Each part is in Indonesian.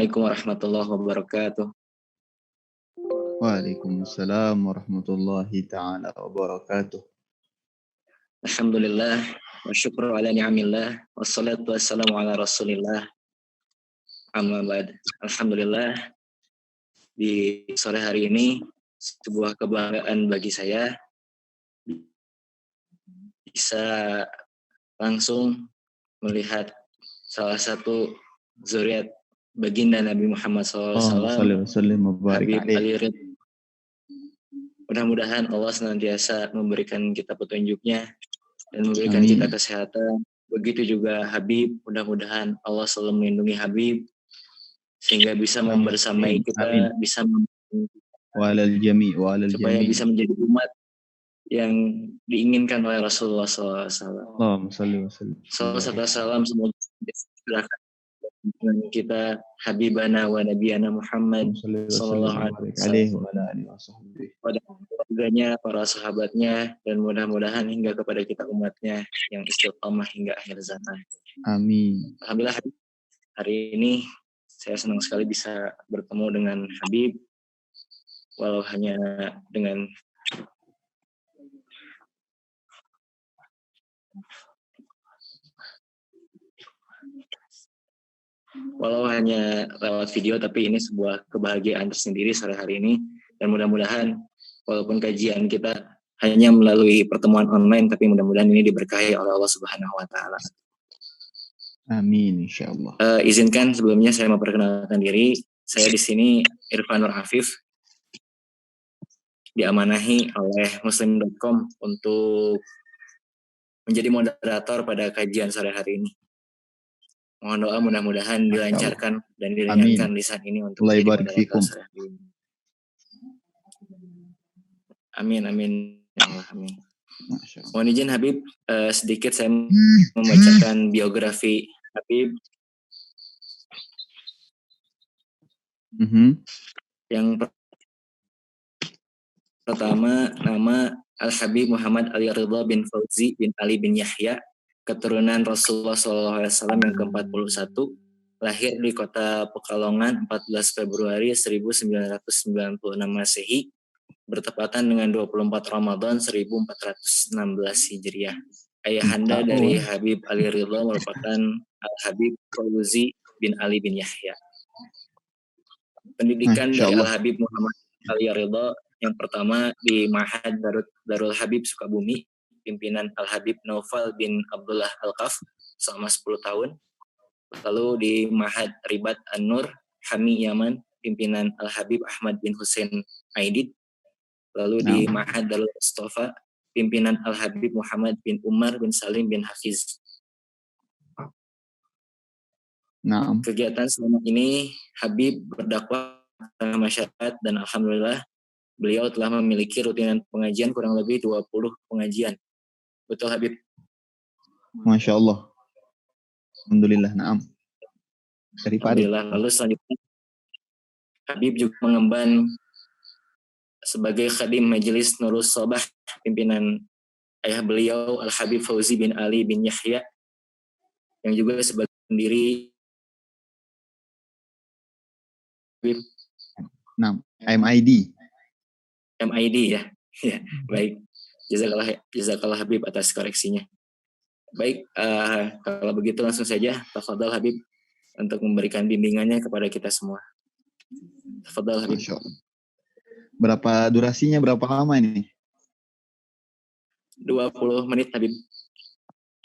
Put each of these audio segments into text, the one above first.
Assalamualaikum warahmatullahi wabarakatuh. Waalaikumsalam warahmatullahi ta'ala wabarakatuh. Alhamdulillah wa syukru ala ni'amillah wassalatu wassalamu ala rasulillah amma ba'd. Alhamdulillah, di sore hari ini sebuah kebanggaan bagi saya bisa langsung melihat salah satu zuriat baginda Nabi Muhammad SAW, Habib Ali Ridha. Mudah-mudahan Allah senantiasa memberikan kita petunjuknya dan memberikan kita kesehatan. Begitu juga Habib, mudah-mudahan Allah selalu melindungi Habib sehingga bisa membersamai kita, bisa supaya bisa menjadi umat yang diinginkan oleh Rasulullah SAW. Salam semoga dengan kita Habibana wa Nabiyana Muhammad sallallahu alaihi wasallam, pada keluarganya, para sahabatnya, dan mudah-mudahan hingga kepada kita umatnya yang istiqamah hingga akhir zaman. Amin. Alhamdulillah, hari ini saya senang sekali bisa bertemu dengan Habib, walau hanya dengan lewat video, tapi ini sebuah kebahagiaan tersendiri sore hari ini. Dan mudah-mudahan walaupun kajian kita hanya melalui pertemuan online, tapi mudah-mudahan ini diberkahi oleh Allah Subhanahu wa Ta'ala. Amin, insyaallah. Izinkan sebelumnya saya memperkenalkan diri. Saya di sini Irfan Nur Afif, diamanahi oleh muslim.com untuk menjadi moderator pada kajian sore hari ini. Mohon doa mudah-mudahan dilancarkan dan diringankan lisan ini untuk menjadi moderator sore hari ini. Amin, amin. Ya Allah, amin. Mohon izin Habib, sedikit saya membacakan biografi Habib. Yang pertama, nama Al-Habib Muhammad Ali Ridha bin Fauzi bin Ali bin Yahya, keturunan Rasulullah SAW yang ke-41, lahir di kota Pekalongan 14 Februari 1996 Masehi, bertepatan dengan 24 Ramadan 1416 Hijriah. Ayahanda dari Habib Ali Ridha merupakan Al-Habib Fauzi bin Ali bin Yahya. Pendidikan dari Al-Habib Muhammad Ali Ridha yang pertama di Ma'had Darul Habib Sukabumi, pimpinan Al-Habib Naufal bin Abdullah Al-Qaf selama 10 tahun. Lalu di Ma'had Ribat An-Nur Hami Yaman, pimpinan Al-Habib Ahmad bin Hussein Aidid. Lalu di Ma'had Darul Mustafa, pimpinan Al-Habib Muhammad bin Umar bin Salim bin Hafiz. Kegiatan selama ini Habib berdakwah ke masyarakat dan alhamdulillah beliau telah memiliki rutinan pengajian kurang lebih 20 pengajian. Betul Habib? Masya Allah. Alhamdulillah, na'am. Dari Pari. Lalu selanjutnya Habib juga mengemban sebagai khadim Majelis Nurus Sobah, pimpinan ayah beliau Al-Habib Fauzi bin Ali bin Yahya, yang juga sebagai pendiri MID ya. Ya, baik. Jazakallah Habib atas koreksinya. Baik, kalau begitu langsung saja tafadhal Habib untuk memberikan bimbingannya kepada kita semua. Tafadhal Habib. Berapa durasinya, berapa lama ini? 20 menit Habib.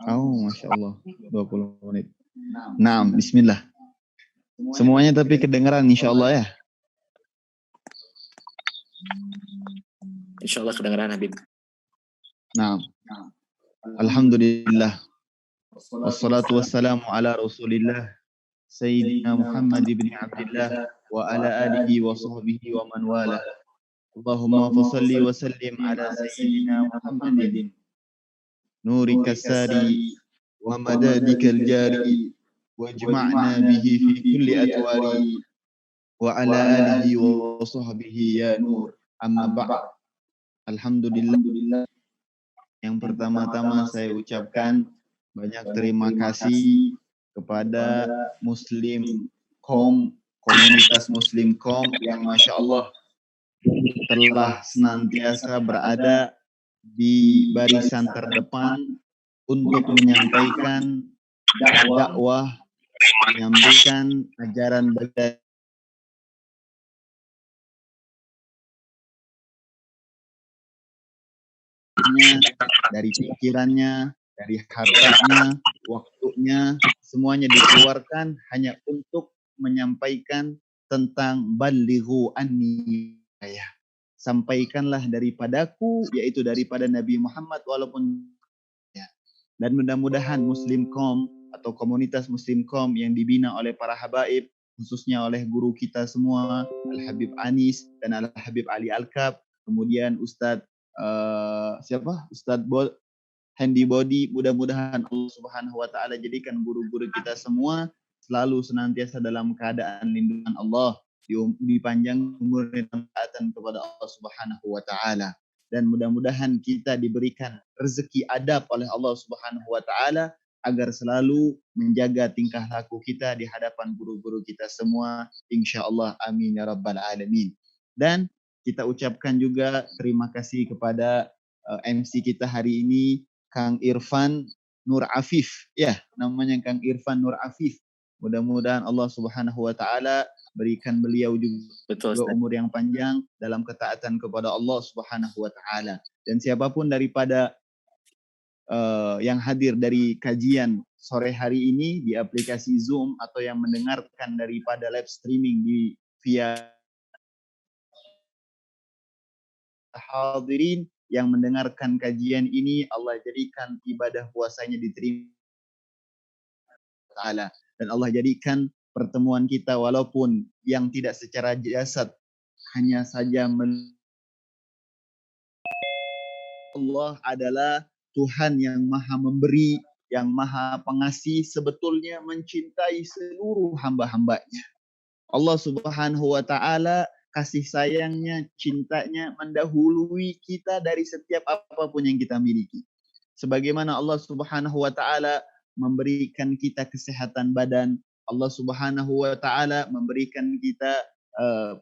Oh, Masya Allah, 20 menit. Nah, bismillah. Semuanya tapi kedengaran insya Allah ya? Insya Allah kedengaran Habib. Nah, alhamdulillah. Wassalatu wassalamu ala rasulillah Sayyidina Muhammad ibn Abdullah wa ala alihi wa sahbihi wa man wala. Allahumma fasalli wa sallim ala Sayyidina Muhammadin nurika sari wa madadikal jari wajma'na bihi fi kulli atwari wa ala alihi wa sahbihi ya nur amma ba'd. Alhamdulillah, yang pertama-tama saya ucapkan banyak terima kasih kepada muslim.com komunitas Muslimcom yang Masya Allah telah senantiasa berada di barisan terdepan untuk menyampaikan dakwah, menyampaikan ajaran baik dari pikirannya, dari hartanya, waktunya, semuanya dikeluarkan hanya untuk menyampaikan tentang balighu anni ya. Sampaikanlah daripadaku, yaitu daripada Nabi Muhammad walaupun ya. Dan mudah-mudahan Muslimcom atau komunitas Muslimcom yang dibina oleh para habaib, khususnya oleh guru kita semua, Al-Habib Anis dan Al-Habib Ali Alkab, kemudian Ustadz Ustadz Handy Body, mudah-mudahan Allah Subhanahu wa taala jadikan guru-guru kita semua selalu senantiasa dalam keadaan lindungan Allah, dipanjang umur dan taatan kepada Allah Subhanahu wa taala. Dan mudah-mudahan kita diberikan rezeki adab oleh Allah Subhanahu wa taala agar selalu menjaga tingkah laku kita di hadapan guru-guru kita semua, insyaallah, amin ya rabbal alamin. Dan kita ucapkan juga terima kasih kepada MC kita hari ini, Kang Irfan Nur Afif. Ya, namanya Kang Irfan Nur Afif. Mudah-mudahan Allah Subhanahu wa taala berikan beliau juga umur yang panjang dalam ketaatan kepada Allah Subhanahu wa taala. Dan siapapun daripada yang hadir dari kajian sore hari ini di aplikasi Zoom atau yang mendengarkan daripada live streaming via hadirin yang mendengarkan kajian ini, Allah jadikan ibadah puasanya diterima Ta'ala. Dan Allah jadikan pertemuan kita walaupun yang tidak secara jasad, hanya saja Allah adalah Tuhan yang maha memberi, yang maha pengasih, sebetulnya mencintai seluruh hamba-hambanya. Allah Subhanahu wa taala kasih sayangnya, cintanya mendahului kita dari setiap apapun yang kita miliki. Sebagaimana Allah Subhanahu wa taala memberikan kita kesehatan badan, Allah Subhanahu wa taala memberikan kita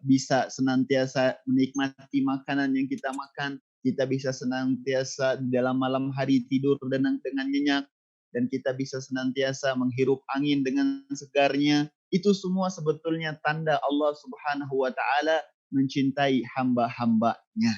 bisa senantiasa menikmati makanan yang kita makan, kita bisa senantiasa di dalam malam hari tidur dengan nyenyak, dan kita bisa senantiasa menghirup angin dengan segarnya. Itu semua sebetulnya tanda Allah Subhanahu wa taala mencintai hamba-hambanya.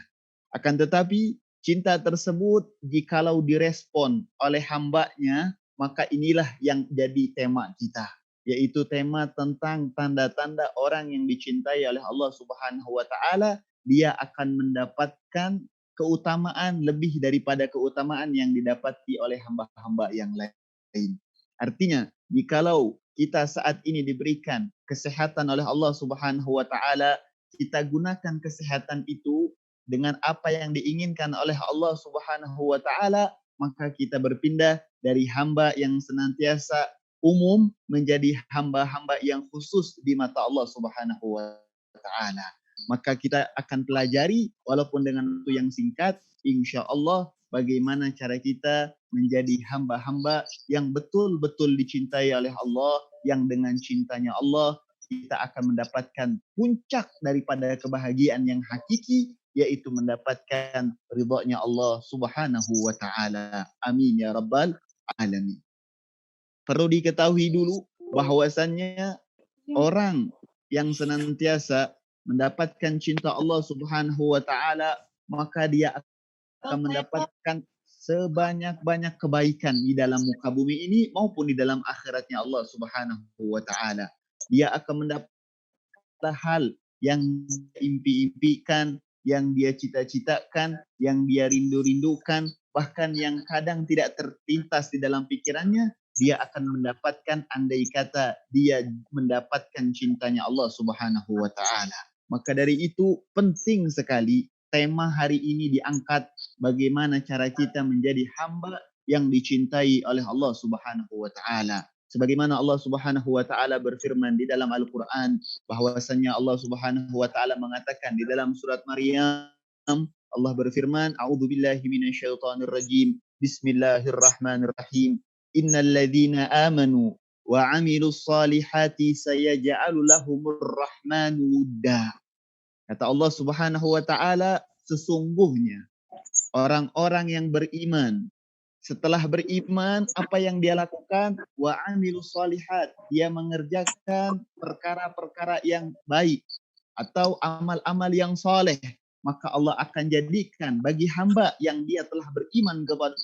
Akan tetapi cinta tersebut jikalau direspon oleh hambanya, maka inilah yang jadi tema kita, yaitu tema tentang tanda-tanda orang yang dicintai oleh Allah Subhanahu wa taala. Dia akan mendapatkan keutamaan lebih daripada keutamaan yang didapati oleh hamba-hamba yang lain. Artinya, jikalau kita saat ini diberikan kesehatan oleh Allah Subhanahu wa taala, kita gunakan kesehatan itu dengan apa yang diinginkan oleh Allah Subhanahu wa taala, maka kita berpindah dari hamba yang senantiasa umum menjadi hamba-hamba yang khusus di mata Allah Subhanahu wa taala. Maka kita akan pelajari walaupun dengan waktu yang singkat, insya Allah, bagaimana cara kita menjadi hamba-hamba yang betul-betul dicintai oleh Allah, yang dengan cintanya Allah kita akan mendapatkan puncak daripada kebahagiaan yang hakiki, yaitu mendapatkan ridhonya Allah Subhanahu wa taala. Amin ya rabbal alamin. Perlu diketahui dulu bahwasannya orang yang senantiasa mendapatkan cinta Allah Subhanahu wa taala, maka dia akan mendapatkan sebanyak-banyak kebaikan di dalam muka bumi ini maupun di dalam akhiratnya Allah Subhanahu wa taala. Dia akan mendapat hal yang impi-impikan, yang dia cita-citakan, yang dia rindu-rindukan, bahkan yang kadang tidak terlintas di dalam pikirannya, dia akan mendapatkan andai kata dia mendapatkan cintanya Allah Subhanahu wa taala. Maka dari itu penting sekali tema hari ini diangkat, bagaimana cara kita menjadi hamba yang dicintai oleh Allah Subhanahu wa taala. Sebagaimana Allah Subhanahu wa taala berfirman di dalam Al-Qur'an, bahwasanya Allah Subhanahu wa taala mengatakan di dalam surat Maryam, Allah berfirman, a'udzubillahi minasyaitonir rajim, bismillahirrahmanirrahim, innal ladzina amanu wa 'amilus salihati sayaj'alu lahumur rahmanu wudda. Kata Allah Subhanahu wa taala, sesungguhnya orang-orang yang beriman, setelah beriman, apa yang dia lakukan? Wa 'amilus shalihat, dia mengerjakan perkara-perkara yang baik atau amal-amal yang soleh, maka Allah akan jadikan bagi hamba yang dia telah beriman kepada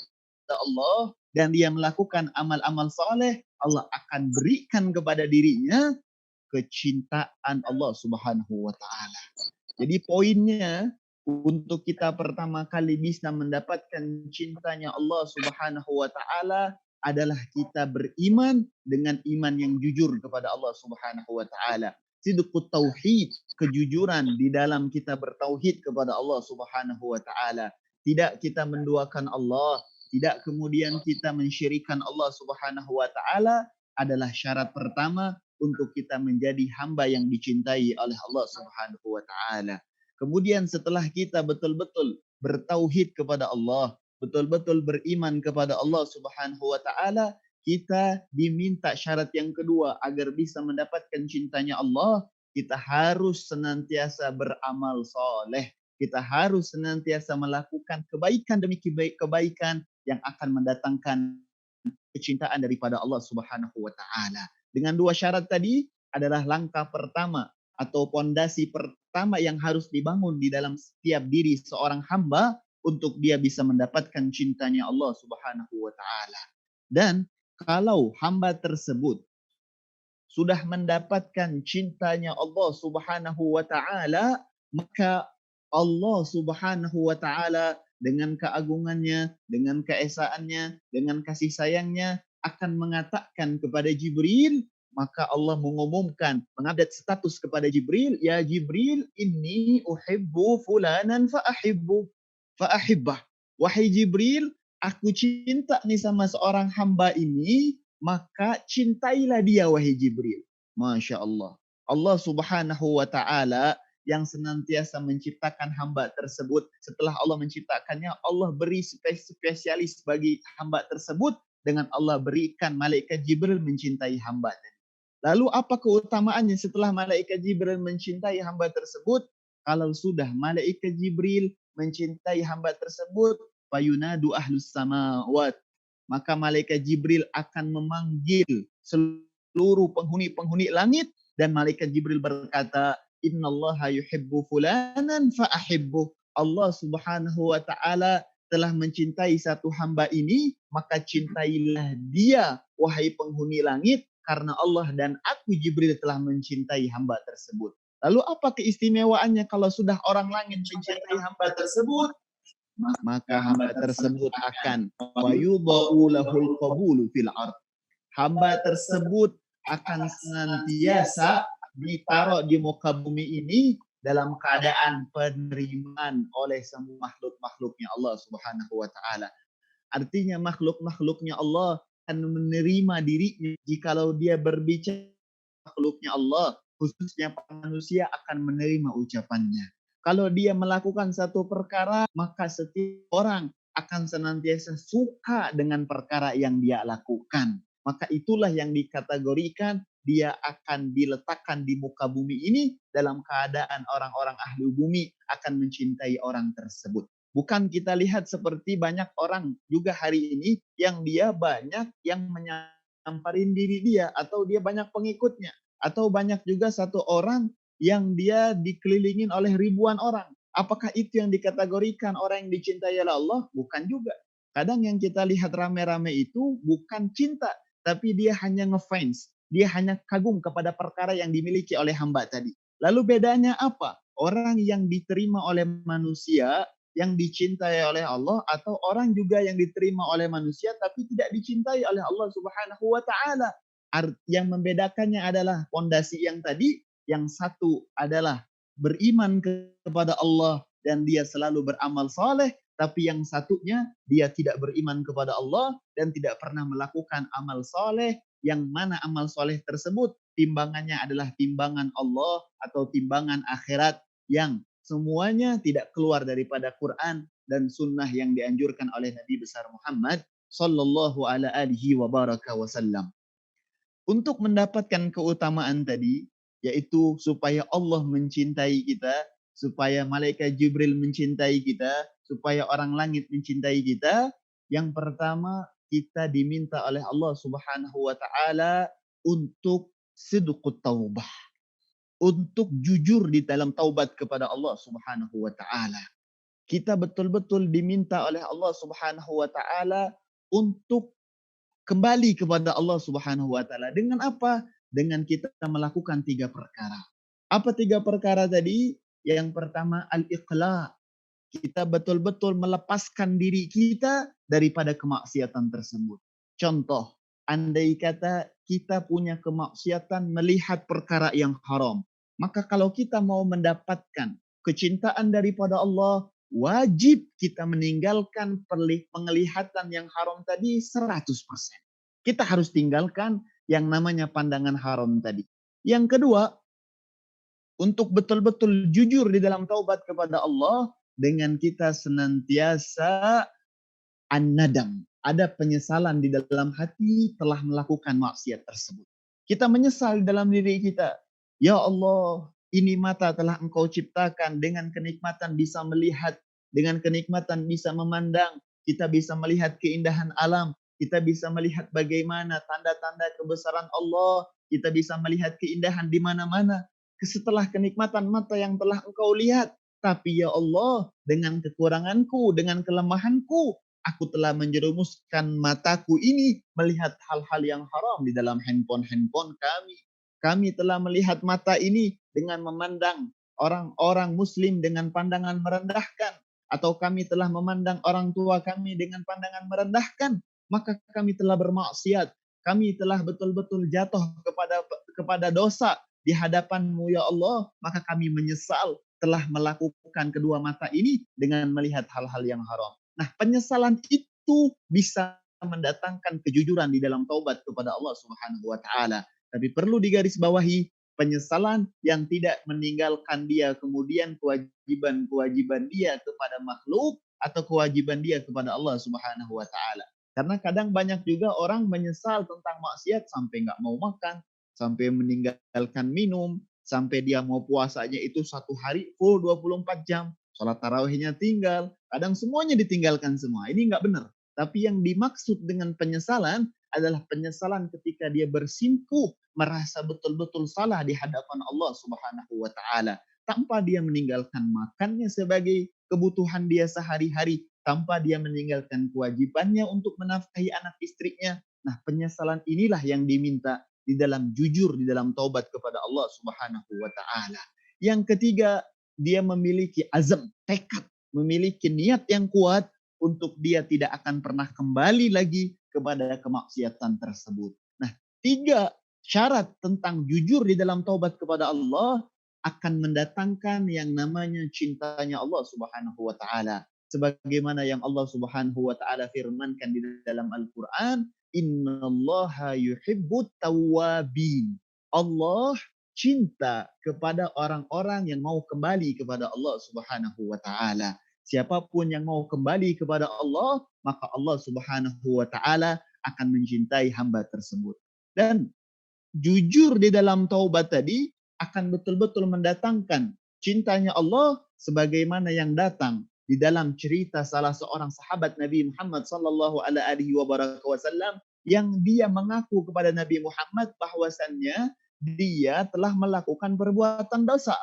Allah dan dia melakukan amal-amal soleh, Allah akan berikan kepada dirinya kecintaan Allah Subhanahu wa taala. Jadi poinnya untuk kita pertama kali bisa mendapatkan cintanya Allah Subhanahu wa taala adalah kita beriman dengan iman yang jujur kepada Allah Subhanahu wa taala. Sidqut tauhid, kejujuran di dalam kita bertauhid kepada Allah Subhanahu wa taala. Tidak kita menduakan Allah, tidak kemudian kita mensyirikan Allah Subhanahu wa taala adalah syarat pertama untuk kita menjadi hamba yang dicintai oleh Allah Subhanahu wa taala. Kemudian setelah kita betul-betul bertauhid kepada Allah, betul-betul beriman kepada Allah Subhanahu wa taala, kita diminta syarat yang kedua agar bisa mendapatkan cintanya Allah, kita harus senantiasa beramal soleh. Kita harus senantiasa melakukan kebaikan demi kebaikan yang akan mendatangkan kecintaan daripada Allah Subhanahu wa taala. Dengan dua syarat tadi adalah langkah pertama atau pondasi pertama yang harus dibangun di dalam setiap diri seorang hamba untuk dia bisa mendapatkan cintanya Allah Subhanahu wa taala. Dan kalau hamba tersebut sudah mendapatkan cintanya Allah Subhanahu wa taala, maka Allah Subhanahu wa taala dengan keagungannya, dengan keesaannya, dengan kasih sayangnya akan mengatakan kepada Jibril, maka Allah mengumumkan, mengupdate status kepada Jibril, ya Jibril, inni uhibbu fulanan fa'ahibbah. Wahai Jibril, aku cinta nih sama seorang hamba ini, maka cintailah dia wahai Jibril. Masya Allah. Allah Subhanahu wa taala yang senantiasa menciptakan hamba tersebut. Setelah Allah menciptakannya, Allah beri spesialis bagi hamba tersebut dengan Allah berikan malaikat Jibril mencintai hamba tadi. Lalu apa keutamaannya setelah malaikat Jibril mencintai hamba tersebut? Kalau sudah malaikat Jibril mencintai hamba tersebut, fayunadu ahlus samawat, maka malaikat Jibril akan memanggil seluruh penghuni-penghuni langit dan malaikat Jibril berkata, innallaha yuhibbu fulanan fa'ahibbuh. Allah Subhanahu wa taala telah mencintai satu hamba ini, maka cintailah dia wahai penghuni langit, karena Allah dan aku Jibril telah mencintai hamba tersebut. Lalu apa keistimewaannya kalau sudah orang langit mencintai hamba tersebut? Maka hamba tersebut akan wayudha'u lahul qabulu fil ard. Hamba tersebut akan senantiasa ditaruh di muka bumi ini dalam keadaan penerimaan oleh semua makhluk-makhluknya Allah Subhanahu wa taala. Artinya makhluk-makhluknya Allah akan menerima dirinya jikalau dia berbicara, makhluknya Allah, khususnya manusia akan menerima ucapannya. Kalau dia melakukan satu perkara, maka setiap orang akan senantiasa suka dengan perkara yang dia lakukan. Maka itulah yang dikategorikan dia akan diletakkan di muka bumi ini dalam keadaan orang-orang ahli bumi akan mencintai orang tersebut. Bukan kita lihat seperti banyak orang juga hari ini yang dia banyak yang menyamparin diri dia atau dia banyak pengikutnya. Atau banyak juga satu orang yang dia dikelilingin oleh ribuan orang. Apakah itu yang dikategorikan orang yang dicintai oleh Allah? Bukan juga. Kadang yang kita lihat rame-rame itu bukan cinta, tapi dia hanya ngefans. Dia hanya kagum kepada perkara yang dimiliki oleh hamba tadi. Lalu bedanya apa? Orang yang diterima oleh manusia, yang dicintai oleh Allah, atau orang juga yang diterima oleh manusia tapi tidak dicintai oleh Allah Subhanahu wa taala. Yang membedakannya adalah fondasi yang tadi, yang satu adalah beriman kepada Allah dan dia selalu beramal saleh, tapi yang satunya dia tidak beriman kepada Allah dan tidak pernah melakukan amal saleh, yang mana amal saleh tersebut timbangannya adalah timbangan Allah atau timbangan akhirat yang semuanya tidak keluar daripada Quran dan sunnah yang dianjurkan oleh Nabi besar Muhammad sallallahu alaihi wa baraka wasallam. untuk mendapatkan keutamaan tadi, yaitu supaya Allah mencintai kita, supaya malaikat Jibril mencintai kita, supaya orang langit mencintai kita, yang pertama kita diminta oleh Allah Subhanahu wa taala untuk sidqut taubah, untuk jujur di dalam taubat kepada Allah Subhanahu wa taala. Kita betul-betul diminta oleh Allah Subhanahu wa taala untuk kembali kepada Allah Subhanahu wa taala. Dengan apa? Dengan kita melakukan 3 perkara. Apa 3 perkara tadi? Yang pertama al-iqla. Kita betul-betul melepaskan diri kita daripada kemaksiatan tersebut. Contoh, andai kata kita punya kemaksiatan melihat perkara yang haram, maka kalau kita mau mendapatkan kecintaan daripada Allah, wajib kita meninggalkan penglihatan yang haram tadi 100%. Kita harus tinggalkan yang namanya pandangan haram tadi. Yang kedua, untuk betul-betul jujur di dalam taubat kepada Allah, dengan kita senantiasa an-nadam. Ada penyesalan di dalam hati telah melakukan maksiat tersebut. Kita menyesal dalam diri kita. Ya Allah, ini mata telah Engkau ciptakan, dengan kenikmatan bisa melihat, dengan kenikmatan bisa memandang, kita bisa melihat keindahan alam, kita bisa melihat bagaimana tanda-tanda kebesaran Allah, kita bisa melihat keindahan di mana-mana. Setelah kenikmatan mata yang telah Engkau lihat, tapi ya Allah, dengan kekuranganku, dengan kelemahanku, aku telah menjerumuskan mataku ini melihat hal-hal yang haram di dalam handphone kami. Kami telah melihat mata ini dengan memandang orang-orang muslim dengan pandangan merendahkan. Atau kami telah memandang orang tua kami dengan pandangan merendahkan. Maka kami telah bermaksiat. Kami telah betul-betul jatuh kepada dosa di hadapan-Mu ya Allah. Maka kami menyesal telah melakukan kedua mata ini dengan melihat hal-hal yang haram. Nah, penyesalan itu bisa mendatangkan kejujuran di dalam taubat kepada Allah Subhanahu wa taala. Tapi perlu digarisbawahi, penyesalan yang tidak meninggalkan dia kemudian kewajiban-kewajiban dia kepada makhluk atau kewajiban dia kepada Allah Subhanahu wa taala. Karena kadang banyak juga orang menyesal tentang maksiat sampai nggak mau makan, sampai meninggalkan minum, sampai dia mau puasanya itu 1 hari full 24 jam. Sholat tarawihnya tinggal. Kadang semuanya ditinggalkan semua. Ini nggak benar. Tapi yang dimaksud dengan penyesalan adalah penyesalan ketika dia bersimpuh, merasa betul-betul salah di hadapan Allah Subhanahu wa taala, tanpa dia meninggalkan makannya sebagai kebutuhan dia sehari-hari, tanpa dia meninggalkan kewajibannya untuk menafkahi anak istrinya. Nah, penyesalan inilah yang diminta di dalam jujur, di dalam taubat kepada Allah Subhanahu wa taala. Yang ketiga, dia memiliki azam, tekad, memiliki niat yang kuat untuk dia tidak akan pernah kembali lagi kepada kemaksiatan tersebut. Nah, 3 syarat tentang jujur di dalam taubat kepada Allah akan mendatangkan yang namanya cintanya Allah Subhanahu wa taala. Sebagaimana yang Allah Subhanahu wa taala firmankan di dalam Al-Qur'an, innallaha yuhibbut tawwabin. Allah cinta kepada orang-orang yang mau kembali kepada Allah Subhanahu wa taala. Siapapun yang mau kembali kepada Allah, maka Allah Subhanahu wa taala akan mencintai hamba tersebut. Dan jujur di dalam taubat tadi akan betul-betul mendatangkan cintanya Allah sebagaimana yang datang di dalam cerita salah seorang sahabat Nabi Muhammad sallallahu alaihi wasallam yang dia mengaku kepada Nabi Muhammad bahwasannya dia telah melakukan perbuatan dosa.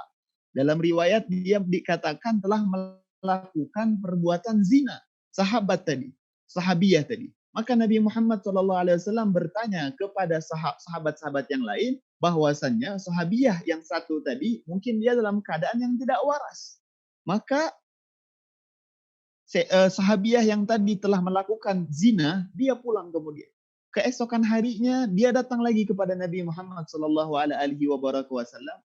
Dalam riwayat dia dikatakan telah melakukan perbuatan zina. Sahabat tadi, sahabiah tadi. Maka Nabi Muhammad SAW bertanya kepada sahabat-sahabat yang lain bahwasannya sahabiah yang satu tadi mungkin dia dalam keadaan yang tidak waras. Maka sahabiah yang tadi telah melakukan zina, dia pulang kemudian. Keesokan harinya dia datang lagi kepada Nabi Muhammad SAW.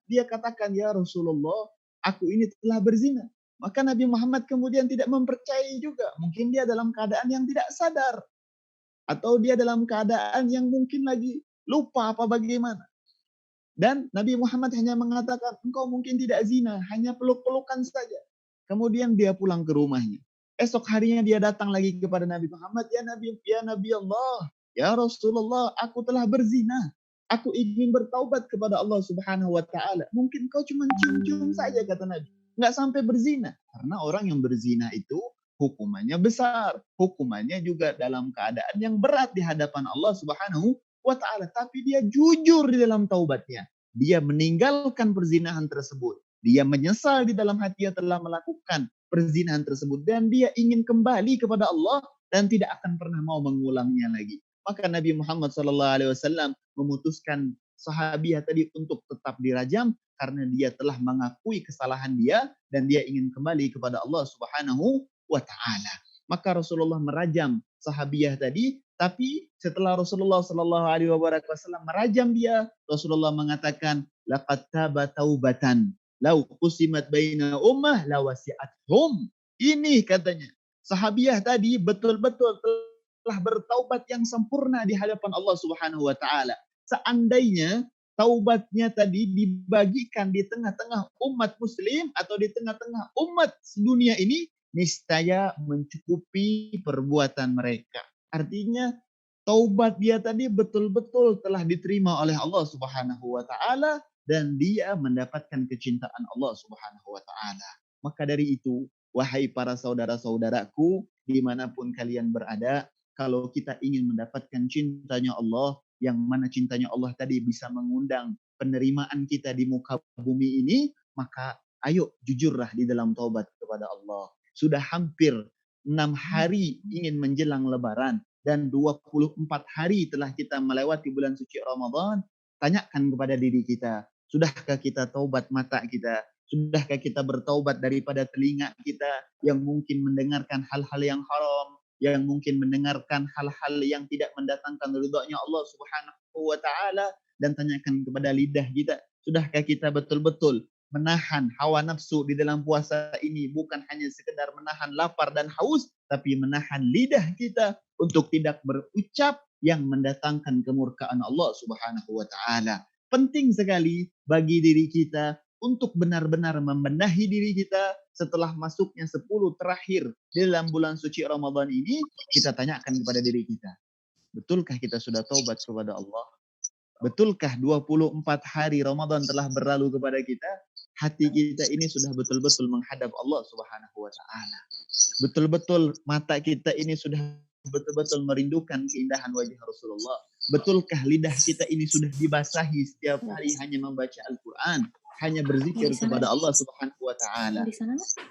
Dia katakan, ya Rasulullah, aku ini telah berzina. Maka Nabi Muhammad kemudian tidak mempercayai juga. Mungkin dia dalam keadaan yang tidak sadar. Atau dia dalam keadaan yang mungkin lagi lupa apa bagaimana. Dan Nabi Muhammad hanya mengatakan, engkau mungkin tidak zina, hanya peluk-pelukan saja. Kemudian dia pulang ke rumahnya. Esok harinya dia datang lagi kepada Nabi Muhammad, ya Nabi Allah, ya Rasulullah, aku telah berzina. Aku ingin bertaubat kepada Allah Subhanahu wa taala. Mungkin kau cuma cium-cium saja, kata Nabi. Nggak sampai berzina. Karena orang yang berzina itu hukumannya besar. Hukumannya juga dalam keadaan yang berat di hadapan Allah Subhanahu wa taala. Tapi dia jujur di dalam taubatnya. Dia meninggalkan perzinahan tersebut. Dia menyesal di dalam hati telah melakukan perzinahan tersebut. Dan dia ingin kembali kepada Allah dan tidak akan pernah mau mengulangnya lagi. Maka Nabi Muhammad SAW memutuskan sahabiah tadi untuk tetap dirajam karena dia telah mengakui kesalahan dia dan dia ingin kembali kepada Allah Subhanahu wa taala. Maka Rasulullah merajam sahabiah tadi, tapi setelah Rasulullah sallallahu alaihi wasallam merajam dia, Rasulullah mengatakan laqad taba taubatan law qusimat baina ummah lawasi'athum. Ini katanya, sahabiah tadi betul-betul telah bertaubat yang sempurna di hadapan Allah Subhanahu wa taala. Seandainya taubatnya tadi dibagikan di tengah-tengah umat muslim atau di tengah-tengah umat dunia ini, niscaya mencukupi perbuatan mereka. Artinya taubat dia tadi betul-betul telah diterima oleh Allah Subhanahu wa taala dan dia mendapatkan kecintaan Allah Subhanahu wa taala. Maka dari itu, wahai para saudara-saudaraku, dimanapun kalian berada, kalau kita ingin mendapatkan cintanya Allah, yang mana cintanya Allah tadi bisa mengundang penerimaan kita di muka bumi ini, maka ayo jujurlah di dalam taubat kepada Allah. Sudah hampir 6 hari ingin menjelang Lebaran dan 24 hari telah kita melewati bulan suci Ramadan. Tanyakan kepada diri kita, sudahkah kita taubat mata kita? Sudahkah kita bertaubat daripada telinga kita yang mungkin mendengarkan hal-hal yang haram, yang mungkin mendengarkan hal-hal yang tidak mendatangkan ridhonya Allah Subhanahu wa taala, dan tanyakan kepada lidah kita, sudahkah kita betul-betul menahan hawa nafsu di dalam puasa ini, bukan hanya sekedar menahan lapar dan haus, tapi menahan lidah kita untuk tidak berucap yang mendatangkan kemurkaan Allah Subhanahu wa taala. Penting sekali bagi diri kita untuk benar-benar membenahi diri kita setelah masuknya 10 terakhir dalam bulan suci Ramadan ini. Kita tanyakan kepada diri kita, betulkah kita sudah taubat kepada Allah? Betulkah 24 hari Ramadan telah berlalu kepada kita? Hati kita ini sudah betul-betul menghadap Allah Subhanahu wa taala. Betul-betul mata kita ini sudah betul-betul merindukan keindahan wajah Rasulullah. Betulkah lidah kita ini sudah dibasahi setiap hari hanya membaca Al-Quran, hanya berzikir kepada Allah Subhanahu wa taala.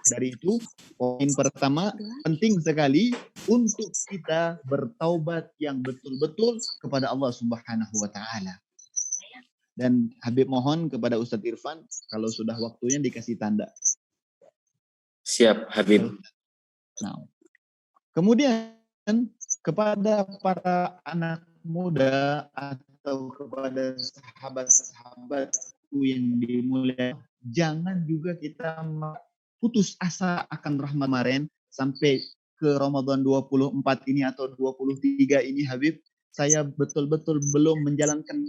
Dari itu, poin pertama, penting sekali untuk kita bertaubat yang betul-betul kepada Allah Subhanahu wa taala. Dan Habib mohon kepada Ustadz Irfan, kalau sudah waktunya dikasih tanda. Siap, Habib. Nah, kemudian kepada para anak muda atau kepada sahabat-sahabatku yang dimuliakan, jangan juga kita putus asa akan rahmat kemarin sampai ke Ramadan 24 ini atau 23 ini, Habib. Saya betul-betul belum menjalankan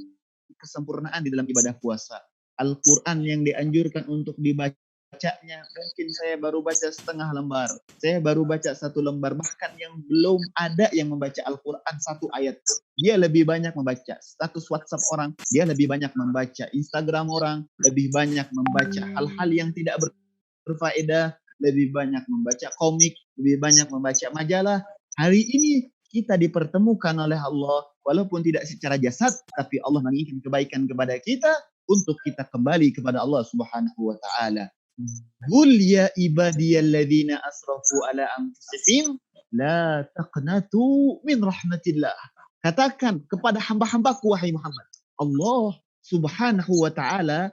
kesempurnaan di dalam ibadah puasa. Al-Quran yang dianjurkan untuk dibacanya, mungkin saya baru baca setengah lembar. Saya baru baca 1 lembar. Bahkan yang belum ada yang membaca Al-Quran 1 ayat. Dia lebih banyak membaca status WhatsApp orang. Dia lebih banyak membaca Instagram orang. Lebih banyak membaca hal-hal yang tidak berfaedah. Lebih banyak membaca komik. Lebih banyak membaca majalah. Hari ini kita dipertemukan oleh Allah, walaupun tidak secara jasad, tapi Allah menginginkan kebaikan kepada kita untuk kita kembali kepada Allah Subhanahu wa taala. Qul ya ibadiyalladzina asrafu ala anfusihim la taqnatu min rahmatillah. Katakan kepada hamba-hambaku, wahai Muhammad, Allah Subhanahu wa taala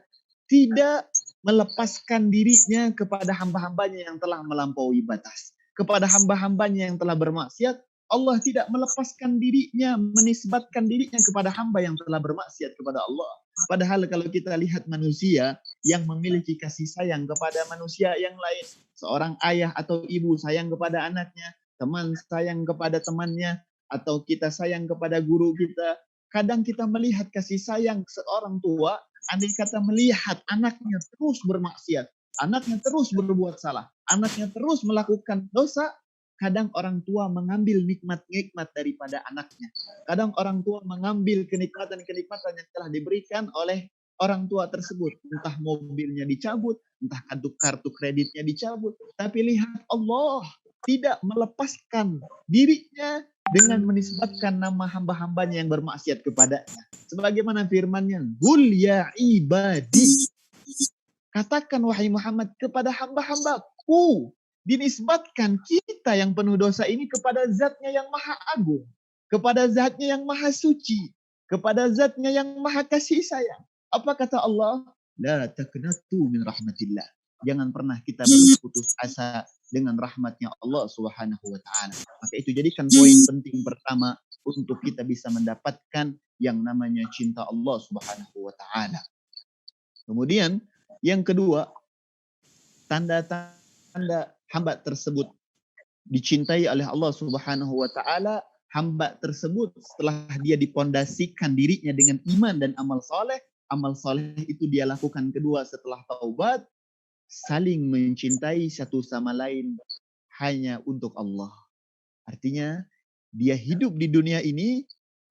tidak melepaskan dirinya kepada hamba-hambanya yang telah melampaui batas. Kepada hamba-hambanya yang telah bermaksiat, Allah tidak melepaskan dirinya, menisbatkan dirinya kepada hamba yang telah bermaksiat kepada Allah. Padahal kalau kita lihat manusia yang memiliki kasih sayang kepada manusia yang lain, seorang ayah atau ibu sayang kepada anaknya, teman sayang kepada temannya, atau kita sayang kepada guru kita, kadang kita melihat kasih sayang seorang tua, andai kata melihat anaknya terus bermaksiat, anaknya terus berbuat salah, anaknya terus melakukan dosa, kadang orang tua mengambil nikmat-nikmat daripada anaknya. Kadang orang tua mengambil kenikmatan-kenikmatan yang telah diberikan oleh orang tua tersebut. Entah mobilnya dicabut, entah kartu kreditnya dicabut. Tapi lihat, Allah tidak melepaskan dirinya dengan menisbatkan nama hamba-hambanya yang bermaksiat kepadanya. Sebagaimana firman-Nya, "Qul ya ibadi." Katakan wahai Muhammad kepada hamba-hambaku. Dinisbatkan kita yang penuh dosa ini kepada Zatnya yang Maha Agung, kepada Zatnya yang Maha Suci, kepada Zatnya yang Maha Kasih Sayang. Apa kata Allah? La taqnatu min rahmatillah. Jangan pernah kita berputus asa dengan rahmatnya Allah Subhanahu wa Ta'ala. Maka itu jadikan poin penting pertama untuk kita bisa mendapatkan yang namanya cinta Allah Subhanahu wa Ta'ala. Kemudian yang kedua, tanda-tanda hamba tersebut dicintai oleh Allah Subhanahu wa Ta'ala. Hamba tersebut setelah dia dipondasikan dirinya dengan iman dan amal soleh itu dia lakukan kedua setelah taubat, saling mencintai satu sama lain hanya untuk Allah. Artinya dia hidup di dunia ini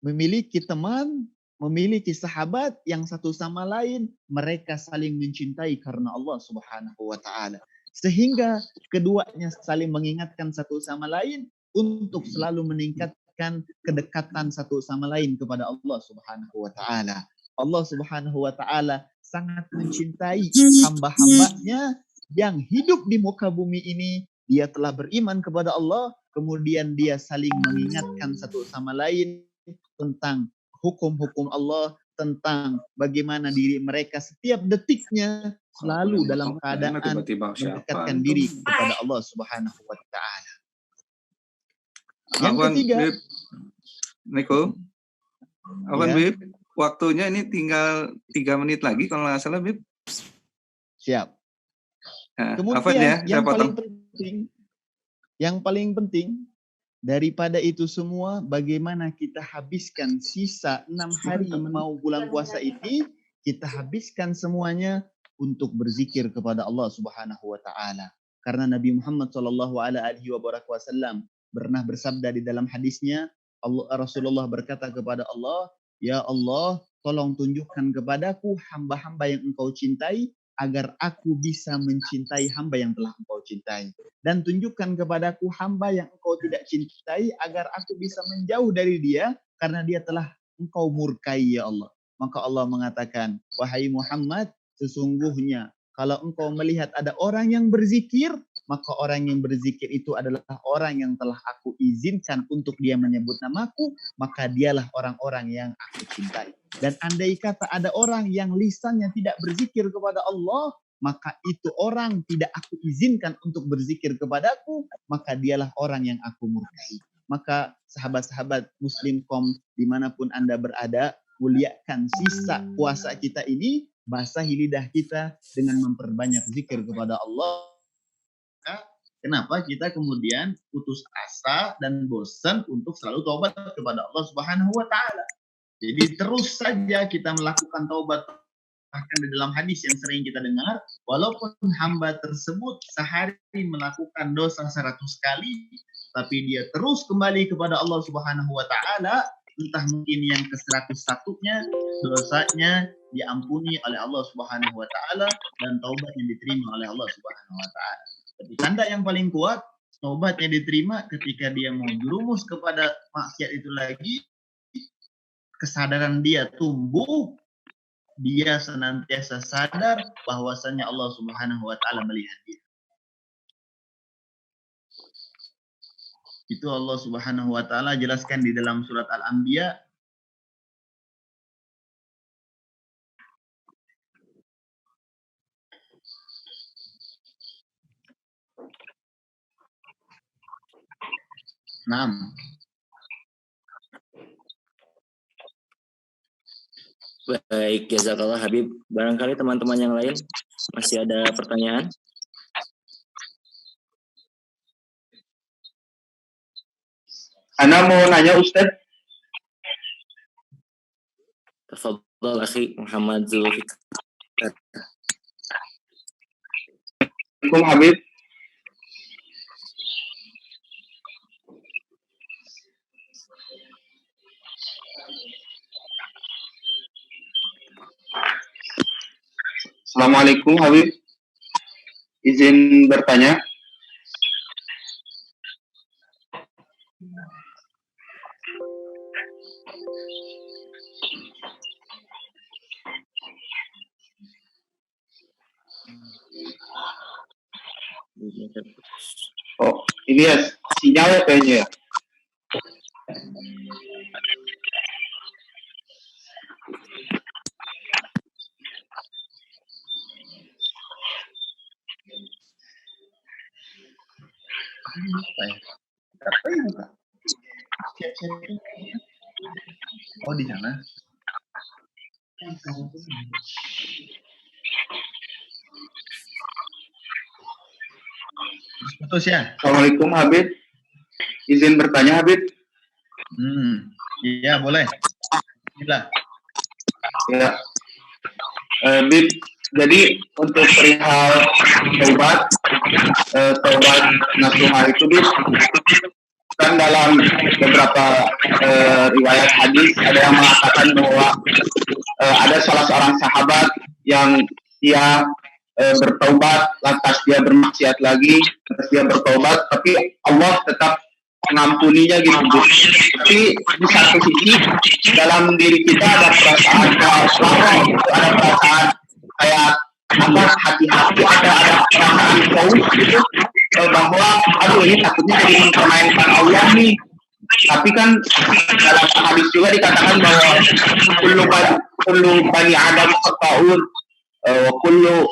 memiliki teman, memiliki sahabat yang satu sama lain, mereka saling mencintai karena Allah Subhanahu wa Ta'ala. Sehingga keduanya saling mengingatkan satu sama lain untuk selalu meningkatkan kedekatan satu sama lain kepada Allah Subhanahu wa Ta'ala. Allah Subhanahu wa Ta'ala sangat mencintai hamba-hambanya yang hidup di muka bumi ini. Dia telah beriman kepada Allah, kemudian dia saling mengingatkan satu sama lain tentang hukum-hukum Allah, tentang bagaimana diri mereka setiap detiknya selalu dalam keadaan mendekatkan diri kepada Allah Subhanahu wa Ta'ala. Yang ketiga, Niko, Bib, waktunya ini tinggal 3 menit lagi kalau nggak salah, Bib. Siap. Nah, kemudian yang paling penting daripada itu semua, bagaimana kita habiskan sisa 6 hari mau bulan puasa ini, kita habiskan semuanya untuk berzikir kepada Allah Subhanahu wa Ta'ala. Karena Nabi Muhammad SAW pernah bersabda di dalam hadisnya, Rasulullah berkata kepada Allah, "Ya Allah, tolong tunjukkan kepadaku hamba-hamba yang Engkau cintai, agar aku bisa mencintai hamba yang telah Engkau cintai. Dan tunjukkan kepadaku hamba yang Engkau tidak cintai, agar aku bisa menjauh dari dia, karena dia telah Engkau murkai, ya Allah." Maka Allah mengatakan, "Wahai Muhammad, sesungguhnya kalau engkau melihat ada orang yang berzikir, maka orang yang berzikir itu adalah orang yang telah aku izinkan untuk dia menyebut namaku, maka dialah orang-orang yang aku cintai. Dan andai kata ada orang yang lisannya tidak berzikir kepada Allah, maka itu orang tidak aku izinkan untuk berzikir kepadaku, maka dialah orang yang aku murkai." Maka sahabat-sahabat Muslimkom dimanapun Anda berada, muliakan sisa puasa kita ini, basahi lidah kita dengan memperbanyak zikir kepada Allah. Kenapa kita kemudian putus asa dan bosan untuk selalu taubat kepada Allah Subhanahu wa Ta'ala? Jadi terus saja kita melakukan taubat. Bahkan di dalam hadis yang sering kita dengar, walaupun hamba tersebut sehari melakukan dosa 100 kali, tapi dia terus kembali kepada Allah Subhanahu wa Ta'ala, entah mungkin yang ke-101-nya dosanya diampuni oleh Allah Subhanahu wa Ta'ala dan taubatnya diterima oleh Allah Subhanahu wa Ta'ala. Tapi tanda yang paling kuat taubatnya diterima ketika dia mau jerumus kepada maksiat itu lagi, kesadaran dia tumbuh, dia senantiasa sadar bahwasanya Allah Subhanahu wa Ta'ala melihat dia. Itu Allah Subhanahu wa Ta'ala jelaskan di dalam surat Al-Anbiya. Naam. Baik, jazakallah Habib. Barangkali teman-teman yang lain masih ada pertanyaan? Ana mau nanya Ustaz. Tafadhal akhi Muhammad Zulfikar. Assalamualaikum Habib. Assalamualaikum Habib. Izin bertanya. Oh, ini ya sinyalnya kayaknya ya. Oh, di sana. Putus ya. Assalamualaikum Habib. Izin bertanya Habib. Iya, boleh. Bismillah. Ya. Habib, jadi untuk perihal taubat nasuha itu Bib, kan dalam beberapa riwayat hadis ada yang mengatakan bahwa ada salah seorang sahabat yang dia bertaubat, lantas dia bermaksiat lagi, lantas dia bertaubat, tapi Allah tetap mengampuninya gitu. Tapi di satu sisi dalam diri kita ada perasaan ada perasaan kayak apa, hati-hati, ada perasaan jauh gitu, bahwa aduh ini takutnya jadi mempermainkan Allah nih. Tapi kan dalam hadis juga dikatakan bahwa kullu bani Adam khata'un wa kullu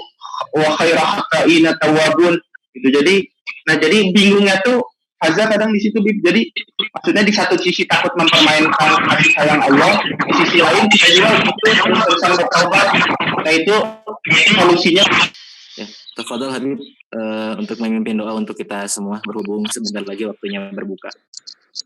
wa khairu khata'ina tawwabun gitu. Jadi bingungnya tuh Hazza kadang di situ Bib. Jadi maksudnya di satu sisi takut mempermainkan kasih sayang Allah, di sisi lain kita juga butuh berusaha bertobat. Nah itu solusinya. Ya, tafadhol Habib untuk memimpin doa untuk kita semua, berhubung sebentar lagi waktunya berbuka.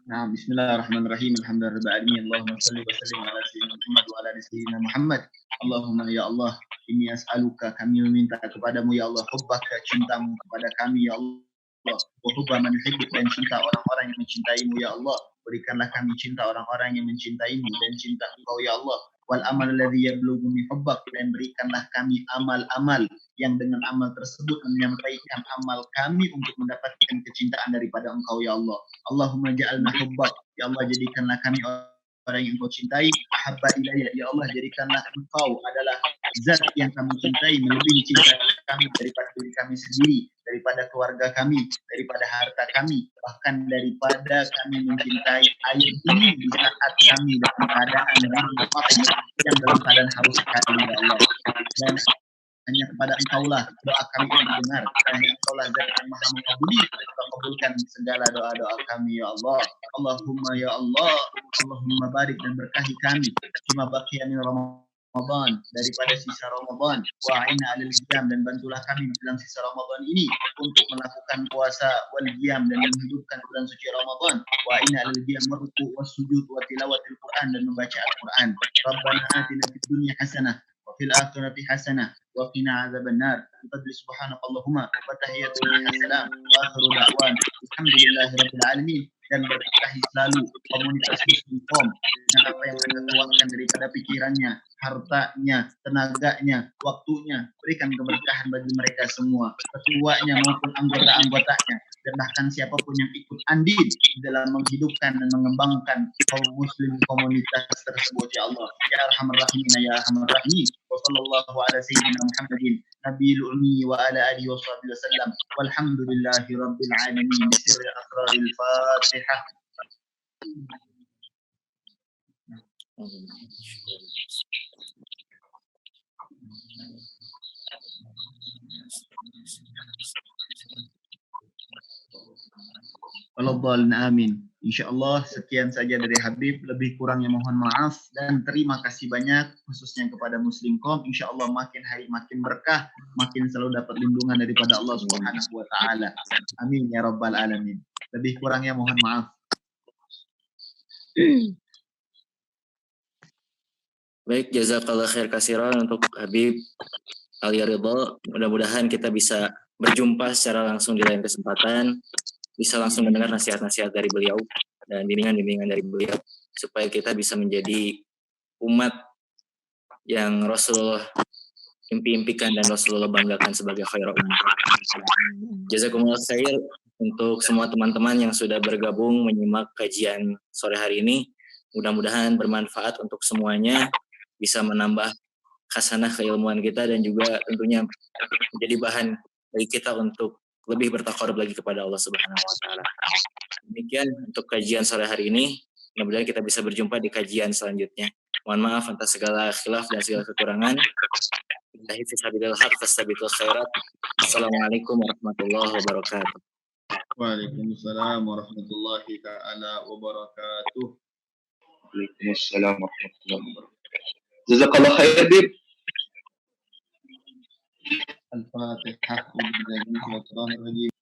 Nah, bismillahirrahmanirrahim. Alhamdulillahirabbil alamin. Allahumma shalli wa sallim ala sayyidina Muhammad wa ala ali sayyidina Muhammad. Allahumma ya Allah, inni as'aluka, kami meminta kepadamu ya Allah, hubbaka, cintamu kepada kami ya Allah. Wa hubba man yuhibbuk, dan cinta orang-orang yang mencintaimu ya Allah. Berikanlah kami cinta orang-orang yang mencintaimu dan cinta Engkau ya Allah. Wal amal alladhi yablughu min hubbak, dan berikanlah kami amal-amal yang dengan amal tersebut menyampaikan amal kami untuk mendapatkan kecintaan daripada Engkau ya Allah. Allahumma ja'alna hubbak, ya Allah jadikanlah kami orang yang Engkau cintai. Ahabba ilayya, ya Allah jadikanlah Engkau adalah zat yang kami cintai melebihi cinta kami daripada diri kami sendiri, daripada keluarga kami, daripada harta kami, bahkan daripada kami mencintai air ini di saat kami dalam keadaan yang dalam keadaan haus sekali ya Allah. Dan hanya kepada Engkaulah doa kami yang didengar, hanya Engkaulah zat yang maha mengabuli. Kabulkan segala doa-doa kami ya Allah. Allahumma ya Allah, Allahumma barik dan berkahi kami cuma baqiya min Ramadan, daripada sisa Ramadan, wa'ina alal qiyam, dan bantulah kami dalam sisa Ramadan ini untuk melakukan puasa wal qiyam dan menghidupkan bulan suci Ramadan, wa'ina alal qiyam warruku wasujud wa tilawatil Quran, dan membaca Al-Quran. Rabbana atina fid dunya hasanah wa fil akhirati hasanah wa qina adzabannar. Fadli subhanakallahumma wa tahiyyatuka assalam wa akhiru da'wan alhamdulillahirabbil alamin. Dan berkahi selalu komunitas Muslimkom dengan apa yang mereka keluarkan daripada pikirannya, hartanya, tenaganya, waktunya. Berikan keberkahan bagi mereka semua, ketuanya maupun anggota-anggotanya, dan bahkan siapapun yang ikut andil dalam menghidupkan dan mengembangkan kaum muslim komunitas tersebut ya Allah. Ya Arhamar Rahimin ya Arhamar Rahimin. Wa sallallahu ala sayyidina Muhammadin nabiyil ummi wa ala alihi wa sahbihi wasallam. Walhamdulillahi rabbil alamin. Bisirri asraril Fatihah. Waladhdallin amin. Insyaallah sekian saja dari Habib, lebih kurangnya mohon maaf dan terima kasih banyak khususnya kepada Muslimkom. Insyaallah makin hari makin berkah, makin selalu dapat lindungan daripada Allah Subhanahu wa taala. Amin ya rabbal alamin. Lebih kurangnya mohon maaf. Baik, jazakallah khair kasiran untuk Habib Al-Ridha. Mudah-mudahan kita bisa berjumpa secara langsung di lain kesempatan, bisa langsung mendengar nasihat-nasihat dari beliau dan bimbingan-bimbingan dari beliau, supaya kita bisa menjadi umat yang Rasulullah impi-impikan dan Rasulullah banggakan sebagai khairul ummah. Jazakumullah khair untuk semua teman-teman yang sudah bergabung menyimak kajian sore hari ini. Mudah-mudahan bermanfaat untuk semuanya, bisa menambah khasanah keilmuan kita dan juga tentunya menjadi bahan bagi kita untuk lebih bertakarub lagi kepada Allah Subhanahu wa taala. Demikian untuk kajian sore hari ini. Mudah-mudahan kita bisa berjumpa di kajian selanjutnya. Mohon maaf atas segala khilaf dan segala kekurangan. Billahi fisabilil haq fastabiqul khairat. Assalamualaikum warahmatullahi wabarakatuh. Waalaikumsalam warahmatullahi ta'ala wabarakatuh. Waalaikumsalam warahmatullahi wabarakatuh. Jazakallah khair, Bib. Al-Fatihah. Bismillahirrahmanirrahim.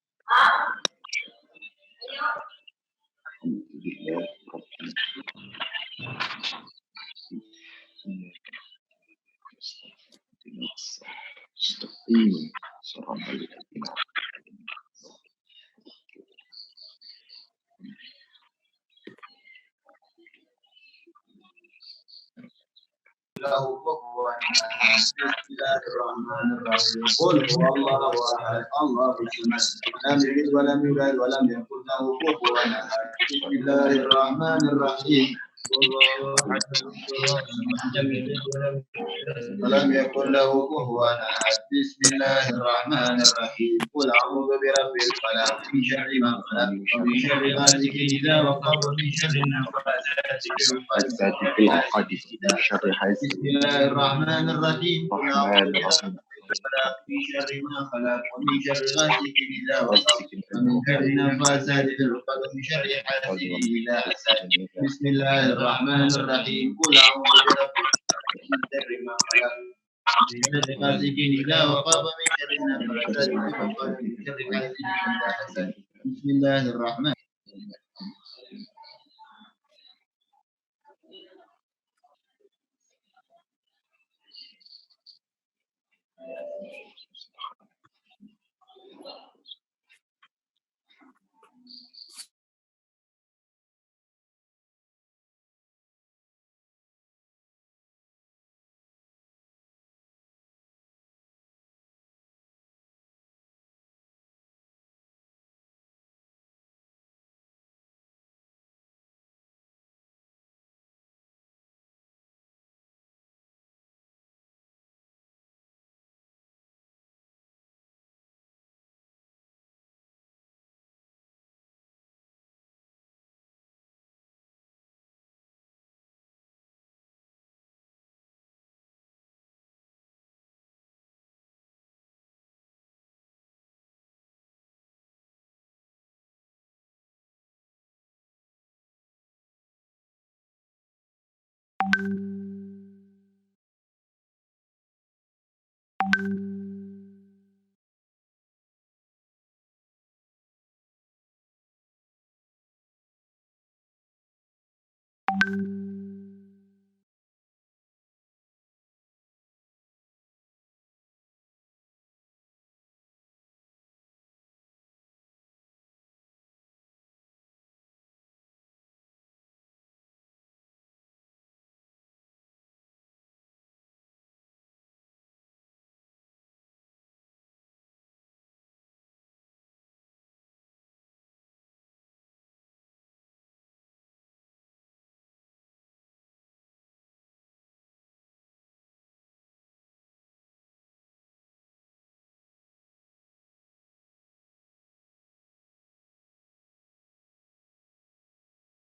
Bismillahirrahmanirrahim. Qul huwallahu ahad, Allahus samad, lam yalid wa lam yulad wa lam yakul lahu kufuwan ahad. Bismillahirrahmanirrahim. ولم يكن له كفوا احد. بسم الله الرحمن الرحيم. قل اعوذ برب الفلق من شر ما خلق ومن شر غاسق اذا وقب ومن شر النفاثات في العقد من شر حاسد. بسم الله الرحمن الرحيم. قل اعوذ برب الفلق من شر ما خلق ومن شر غاسق اذا وقب ومن شر النفاثات في العقد ومن شر حاسد اذا حسد. بسم الله الرحمن الرحيم. قل اعوذ برب من شر ما خلق من شر غاسق إذا وقب من شر النفاثات في العقد من شر حاسد إذا حسد. بسم الله الرحمن